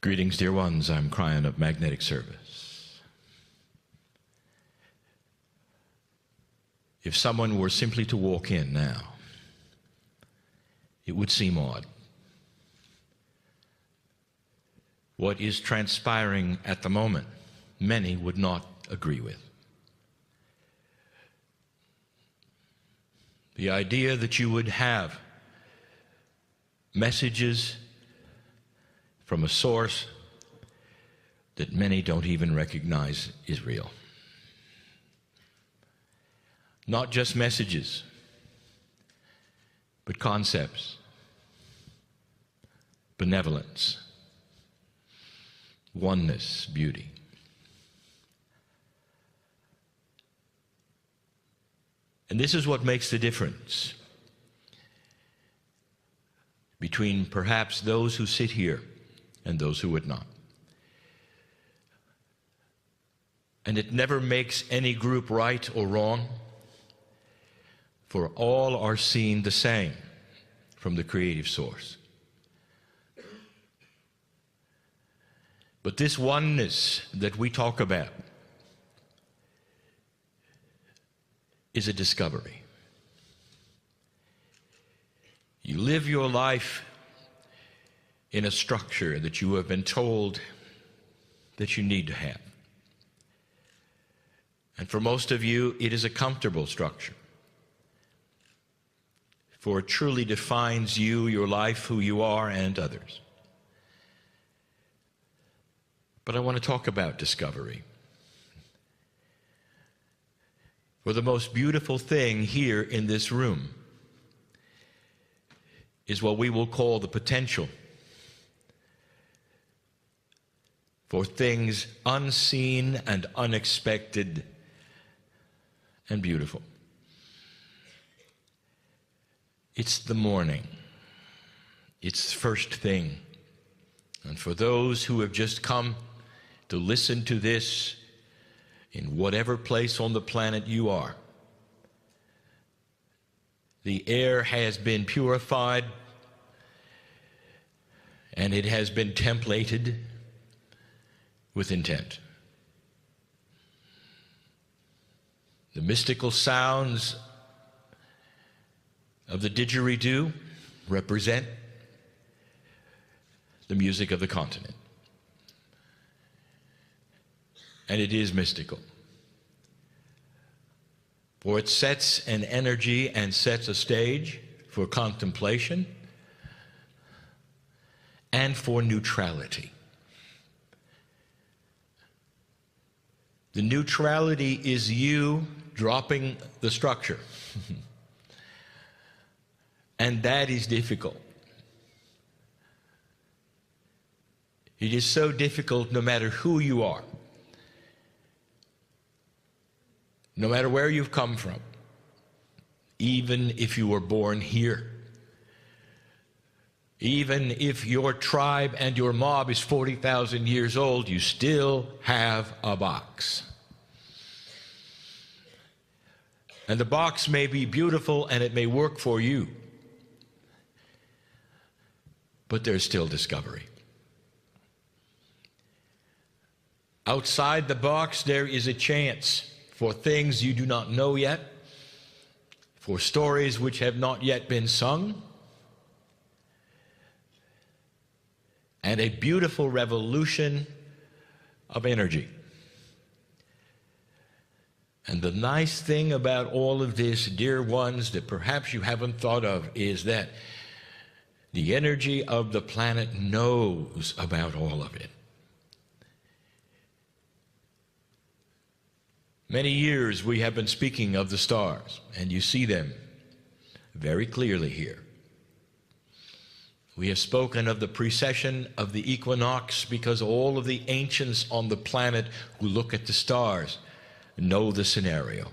Greetings, dear ones. I'm Kryon of Magnetic Service. If someone were simply to walk in now, it would seem odd. What is transpiring at the moment, many would not agree with. The idea that you would have messages from a source that many don't even recognize is real. Not just messages, but concepts, benevolence, oneness, beauty. And this is what makes the difference between perhaps those who sit here and those who would not. And it never makes any group right or wrong, for all are seen the same from the creative source. But this oneness that we talk about is a discovery. You live your life in a structure that you have been told that you need to have. And for most of you, it is a comfortable structure. For it truly defines you, your life, who you are, and others. But I want to talk about discovery. For the most beautiful thing here in this room is what we will call the potential for things unseen and unexpected and beautiful. It's the morning. It's the first thing. And for those who have just come to listen to this in whatever place on the planet you are, the air has been purified and it has been templated with intent. The mystical sounds of the didgeridoo represent the music of the continent. And it is mystical. For it sets an energy and sets a stage for contemplation and for neutrality. The neutrality is you dropping the structure. And that is difficult. It is so difficult no matter who you are, no matter where you've come from, even if you were born here, even if your tribe and your mob is 40,000 years old, you still have a box. And the box may be beautiful and it may work for you, but there's still discovery. Outside the box, there is a chance for things you do not know yet, for stories which have not yet been sung, and a beautiful revolution of energy. And the nice thing about all of this, dear ones, that perhaps you haven't thought of, is that the energy of the planet knows about all of it. Many years we have been speaking of the stars, and you see them very clearly here. We have spoken of the precession of the equinox because all of the ancients on the planet who look at the stars know the scenario.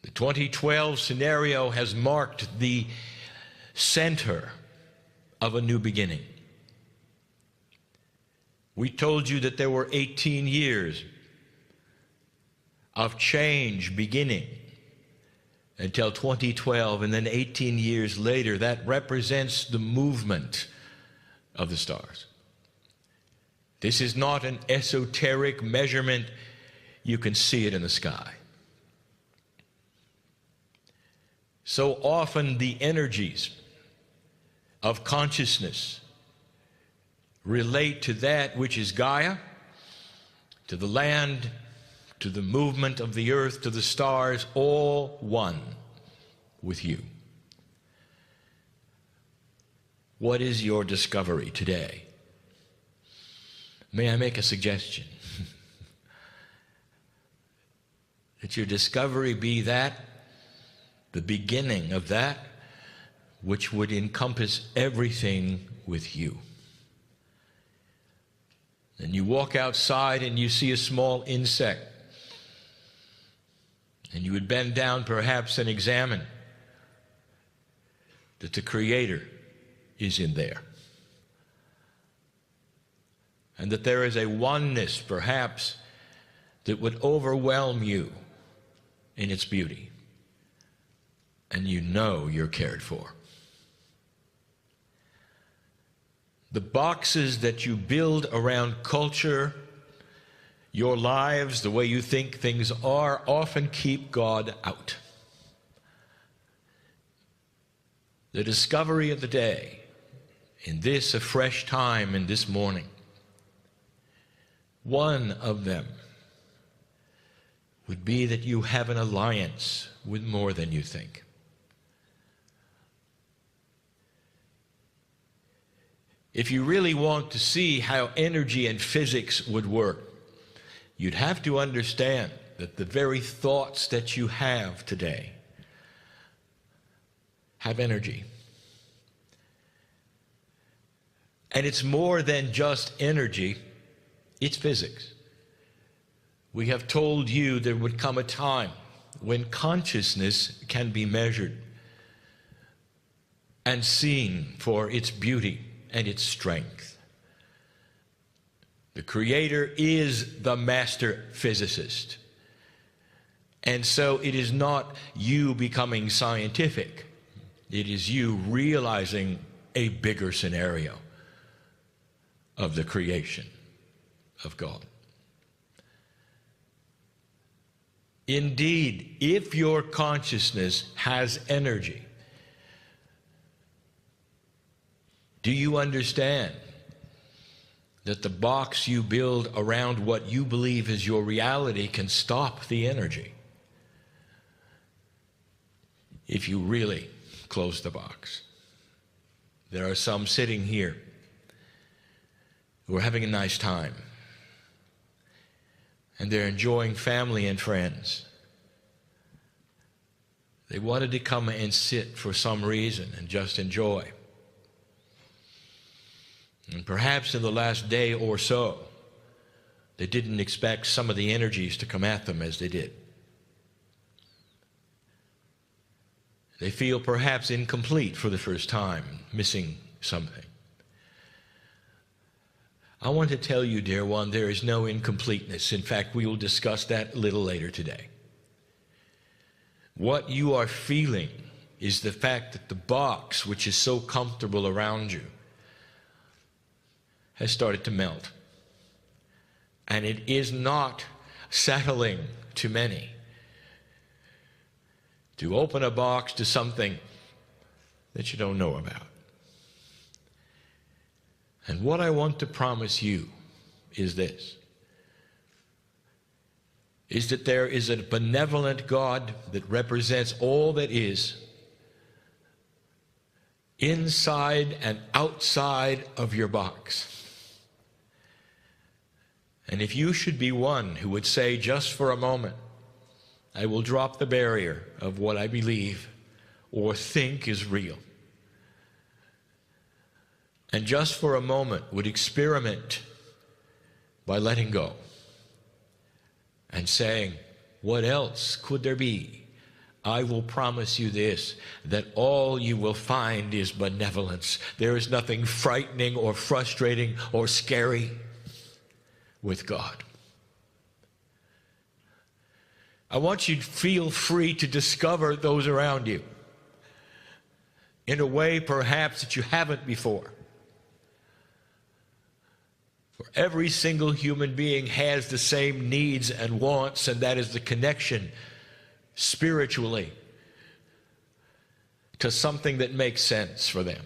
The 2012 scenario has marked the center of a new beginning. We told you that there were 18 years of change beginning until 2012, and then 18 years later, that represents the movement of the stars. This is not an esoteric measurement. You can see it in the sky. So often the energies of consciousness relate to that which is Gaia, to the land, to the movement of the earth, to the stars, all one with you. What is your discovery today? May I make a suggestion? That your discovery be that, the beginning of that, which would encompass everything with you. And you walk outside and you see a small insect, and you would bend down perhaps and examine that the Creator is in there. And that there is a oneness perhaps that would overwhelm you in its beauty. And you know you're cared for. The boxes that you build around culture, your lives, the way you think things are, often keep God out. The discovery of the day, in this a fresh time in this morning, one of them would be that you have an alliance with more than you think. If you really want to see how energy and physics would work, you'd have to understand that the very thoughts that you have today have energy. And it's more than just energy, it's physics. We have told you there would come a time when consciousness can be measured and seen for its beauty and its strength. The Creator is the master physicist. And so it is not you becoming scientific. It is you realizing a bigger scenario of the creation of God. Indeed, if your consciousness has energy, do you understand that the box you build around what you believe is your reality can stop the energy if you really close the box? There are some sitting here who are having a nice time, and they're enjoying family and friends. They wanted to come and sit for some reason and just enjoy. And perhaps in the last day or so, they didn't expect some of the energies to come at them as they did. They feel perhaps incomplete for the first time, missing something. I want to tell you, dear one, there is no incompleteness. In fact, we will discuss that a little later today. What you are feeling is the fact that the box, which is so comfortable around you, has started to melt. And it is not settling to many to open a box to something that you don't know about. And what I want to promise you is this, is that there is a benevolent God that represents all that is inside and outside of your box. And if you should be one who would say, just for a moment, I will drop the barrier of what I believe or think is real, and just for a moment would experiment by letting go and saying, what else could there be? I will promise you this, that all you will find is benevolence. There is nothing frightening or frustrating or scary with God. I want you to feel free to discover those around you in a way perhaps that you haven't before. For every single human being has the same needs and wants, and that is the connection spiritually to something that makes sense for them.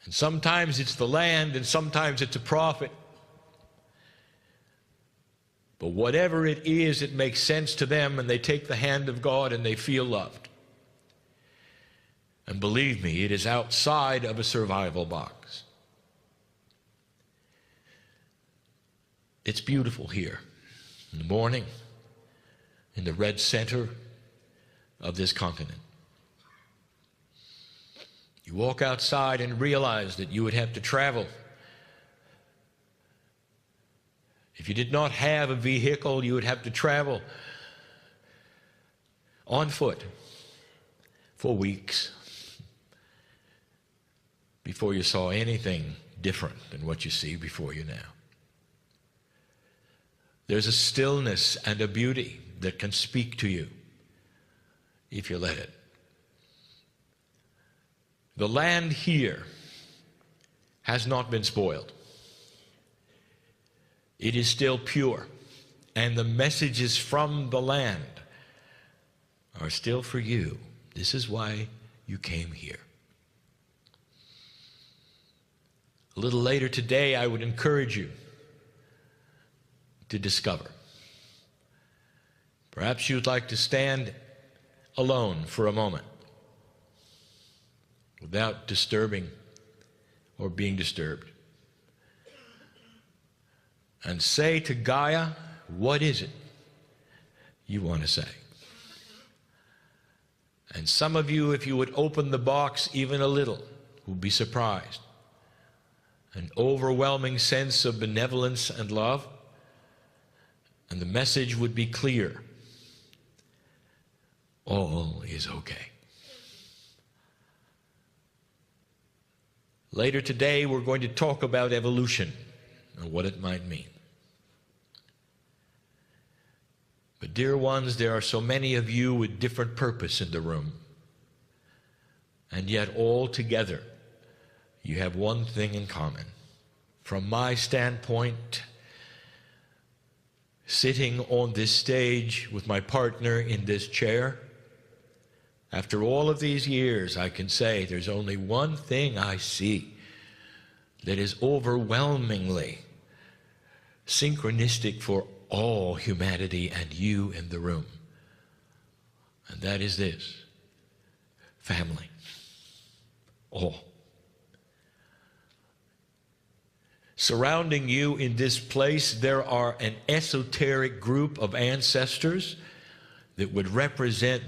And sometimes it's the land, and sometimes it's a prophet. But whatever it is, it makes sense to them, and they take the hand of God and they feel loved. And believe me, it is outside of a survival box. It's beautiful here in the morning, in the red center of this continent. You walk outside and realize that you would have to travel. If you did not have a vehicle, you would have to travel on foot for weeks before you saw anything different than what you see before you now. There's a stillness and a beauty that can speak to you if you let it. The land here has not been spoiled. It is still pure, and the messages from the land are still for you. This is why you came here. A little later today, I would encourage you to discover. Perhaps you'd like to stand alone for a moment without disturbing or being disturbed, and say to Gaia, what is it you want to say? And some of you, if you would open the box even a little, will be surprised. An overwhelming sense of benevolence and love, and the message would be clear. All is okay. Later today, we're going to talk about evolution and what it might mean. But dear ones, there are so many of you with different purpose in the room. And yet all together, you have one thing in common. From my standpoint, sitting on this stage with my partner in this chair, after all of these years, I can say there's only one thing I see that is overwhelmingly synchronistic for all humanity and you in the room. And that is this: family. All. Surrounding you in this place, there are an esoteric group of ancestors that would represent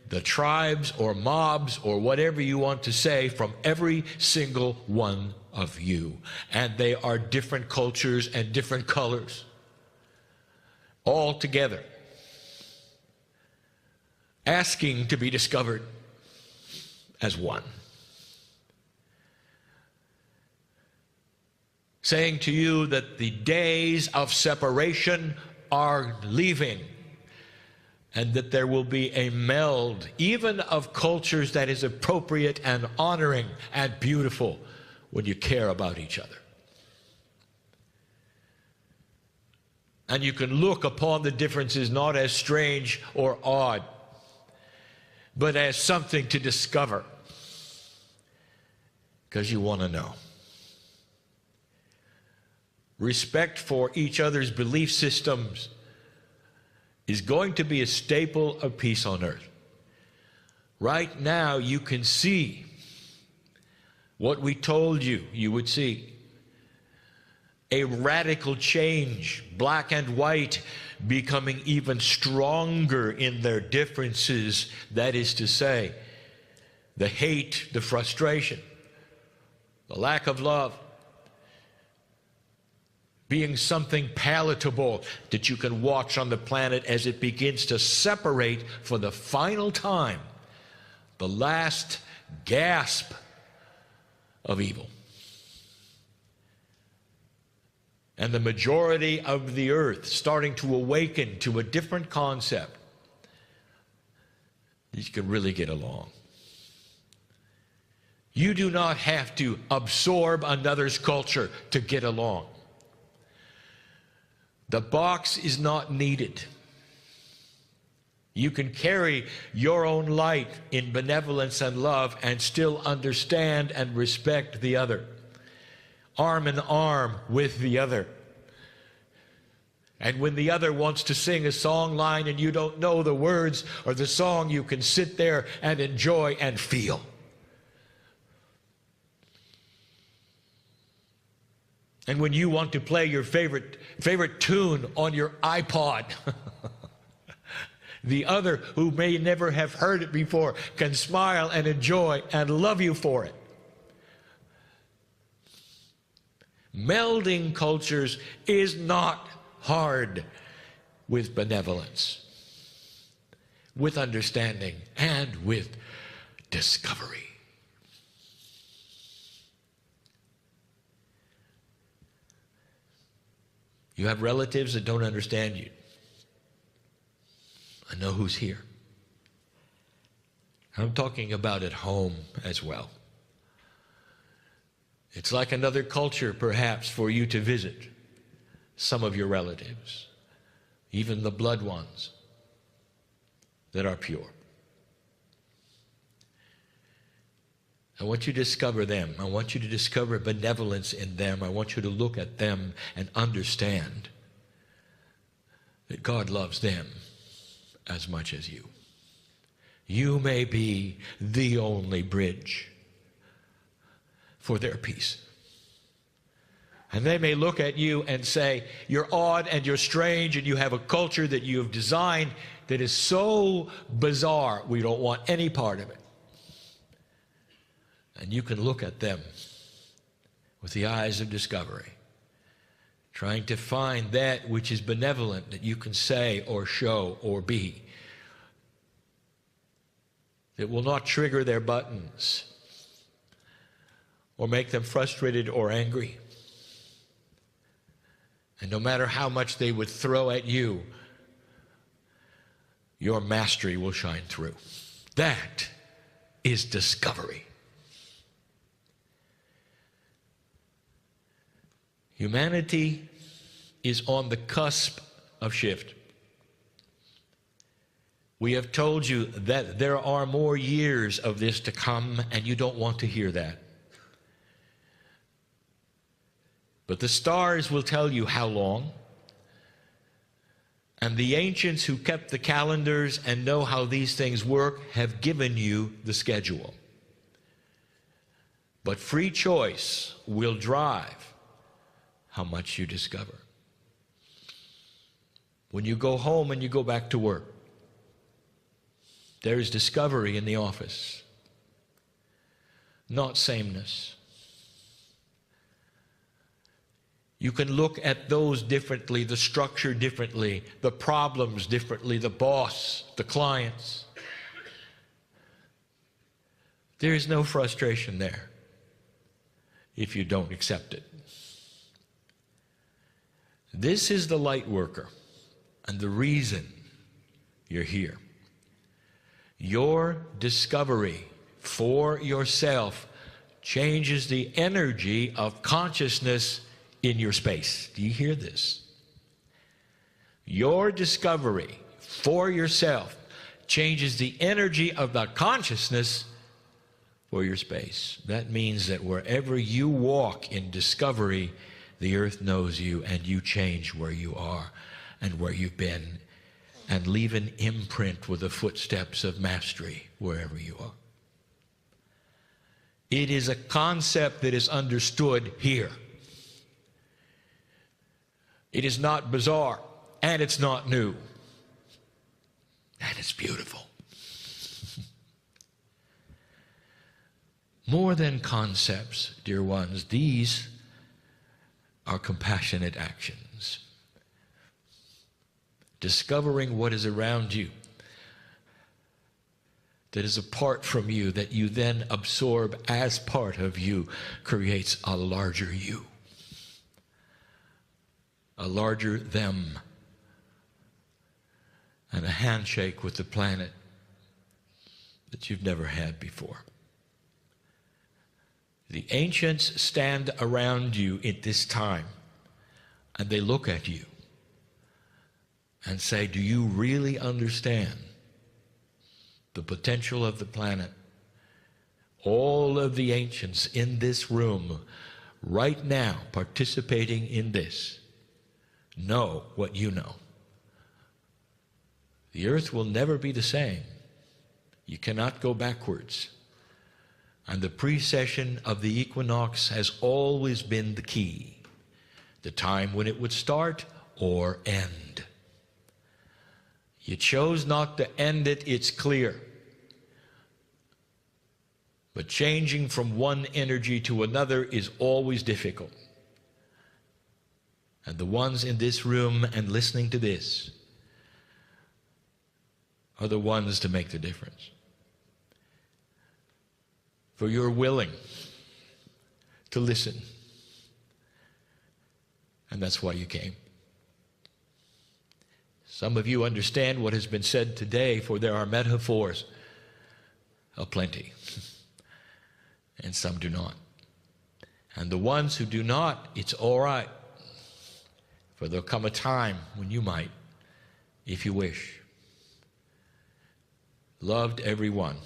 the tribes or mobs or whatever you want to say from every single one of you. And they are different cultures and different colors, all together, asking to be discovered as one. Saying to you that the days of separation are leaving, and that there will be a meld, even of cultures, that is appropriate and honoring and beautiful when you care about each other. And you can look upon the differences not as strange or odd, but as something to discover, because you want to know. Respect for each other's belief systems is going to be a staple of peace on earth. Right now, you can see what we told you you would see. A radical change, black and white becoming even stronger in their differences. That is to say, the hate, the frustration, the lack of love, being something palatable that you can watch on the planet as it begins to separate for the final time, the last gasp of evil. and the majority of the earth starting to awaken to a different concept, you can really get along. You do not have to absorb another's culture to get along. The box is not needed. You can carry your own light in benevolence and love and still understand and respect the other, arm in arm with the other. And when the other wants to sing a song line and you don't know the words or the song, you can sit there and enjoy and feel. And when you want to play your favorite tune on your iPod, the other, who may never have heard it before, can smile and enjoy and love you for it. Melding cultures is not hard with benevolence, with understanding, and with discovery. You have relatives that don't understand you. I know who's here. I'm talking about at home as well. It's like another culture, perhaps, for you to visit some of your relatives, even the blood ones that are pure. I want you to discover them. I want you to discover benevolence in them. I want you to look at them and understand that God loves them as much as you. You may be the only bridge for their peace. And they may look at you and say, you're odd and you're strange and you have a culture that you have designed that is so bizarre, we don't want any part of it. And you can look at them with the eyes of discovery, trying to find that which is benevolent that you can say or show or be, that will not trigger their buttons or make them frustrated or angry. And no matter how much they would throw at you, your mastery will shine through. That is discovery. Humanity is on the cusp of shift. We have told you that there are more years of this to come, and you don't want to hear that. But the stars will tell you how long, and the ancients who kept the calendars and know how these things work have given you the schedule. But free choice will drive how much you discover. When you go home and you go back to work, there is discovery in the office, not sameness. You can look at those differently, the structure differently, the problems differently, the boss, the clients. There is no frustration there if you don't accept it. This is the light worker and the reason you're here. Your discovery for yourself changes the energy of consciousness in your space. Do you hear this? Your discovery for yourself changes the energy of the consciousness for your space. That means that wherever you walk in discovery, the earth knows you, and you change where you are and where you've been, and leave an imprint with the footsteps of mastery wherever you are. It is a concept that is understood here. It is not bizarre, and it's not new, and it's beautiful. More than concepts, dear ones, these are compassionate actions. Discovering what is around you that is apart from you, that you then absorb as part of you, creates a larger you. a larger them, and a handshake with the planet that you've never had before. The ancients stand around you at this time, and they look at you and say, do you really understand the potential of the planet? All of the ancients in this room right now participating in this know what you know. The earth will never be the same. You cannot go backwards. And the precession of the equinox has always been the key, the time when it would start or end. You chose not to end it, it's clear. But changing from one energy to another is always difficult. And the ones in this room and listening to this are the ones to make the difference. For you're willing to listen. And that's why you came. Some of you understand what has been said today, for there are metaphors aplenty. And some do not. And the ones who do not, it's all right. For there'll come a time when you might, if you wish. Loved everyone.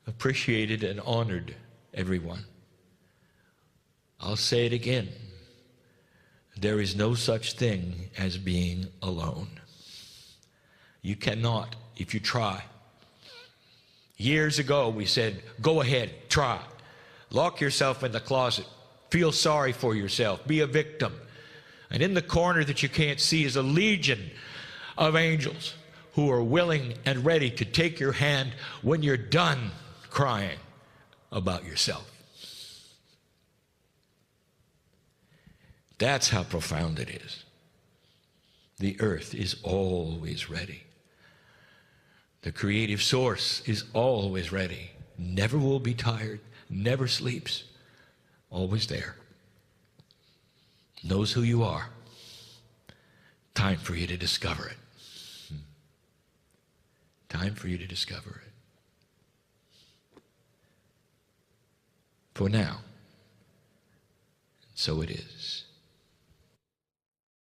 Appreciated and honored everyone. I'll say it again. There is no such thing as being alone. You cannot if you try. Years ago we said, go ahead, try. Lock yourself in the closet. Feel sorry for yourself. Be a victim. And in the corner that you can't see is a legion of angels who are willing and ready to take your hand when you're done crying about yourself. That's how profound it is. The earth is always ready. The creative source is always ready. Never will be tired, never sleeps, always there. Knows who you are. Time for you to discover it. Time for you to discover it. For now, so it is.